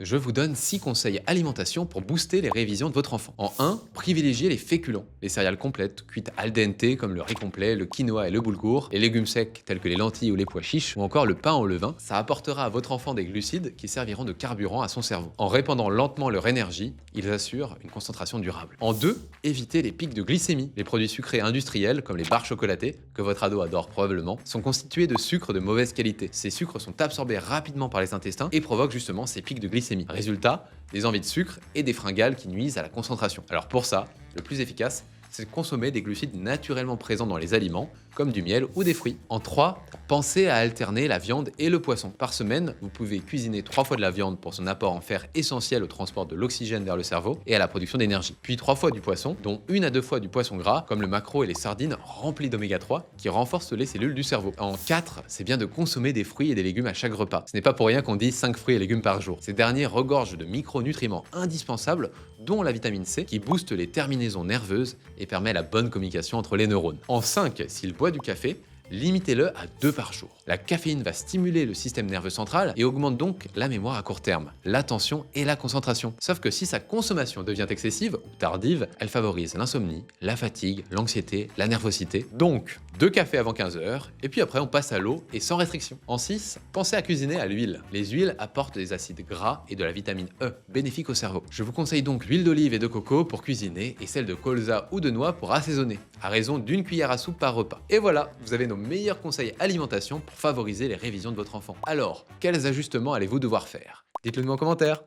Je vous donne 6 conseils alimentation pour booster les révisions de votre enfant. En 1, privilégiez les féculents, les céréales complètes, cuites al dente comme le riz complet, le quinoa et le boulgour, les légumes secs tels que les lentilles ou les pois chiches, ou encore le pain au levain. Ça apportera à votre enfant des glucides qui serviront de carburant à son cerveau. En répandant lentement leur énergie, ils assurent une concentration durable. En 2, évitez les pics de glycémie. Les produits sucrés industriels, comme les barres chocolatées, que votre ado adore probablement, sont constitués de sucres de mauvaise qualité. Ces sucres sont absorbés rapidement par les intestins et provoquent justement ces pics de glycémie. Résultat, des envies de sucre et des fringales qui nuisent à la concentration. Alors pour ça, le plus efficace, c'est de consommer des glucides naturellement présents dans les aliments, comme du miel ou des fruits. En 3, pensez à alterner la viande et le poisson. Par semaine, vous pouvez cuisiner 3 fois de la viande pour son apport en fer essentiel au transport de l'oxygène vers le cerveau et à la production d'énergie. Puis 3 fois du poisson, dont 1 à 2 fois du poisson gras, comme le maquereau et les sardines remplis d'oméga 3, qui renforcent les cellules du cerveau. En 4, c'est bien de consommer des fruits et des légumes à chaque repas. Ce n'est pas pour rien qu'on dit 5 fruits et légumes par jour. Ces derniers regorgent de micronutriments indispensables, dont la vitamine C, qui booste les terminaisons nerveuses et permet la bonne communication entre les neurones. En 5, s'il boit du café, limitez-le à 2 par jour. La caféine va stimuler le système nerveux central et augmente donc la mémoire à court terme, l'attention et la concentration. Sauf que si sa consommation devient excessive ou tardive, elle favorise l'insomnie, la fatigue, l'anxiété, la nervosité. Donc, 2 cafés avant 15 heures, et puis après on passe à l'eau et sans restriction. En 6, pensez à cuisiner à l'huile. Les huiles apportent des acides gras et de la vitamine E, bénéfiques au cerveau. Je vous conseille donc l'huile d'olive et de coco pour cuisiner et celle de colza ou de noix pour assaisonner, à raison d'1 cuillère à soupe par repas. Et voilà, vous avez nos meilleurs conseils alimentation pour favoriser les révisions de votre enfant. Alors, quels ajustements allez-vous devoir faire? Dites-le nous en commentaire.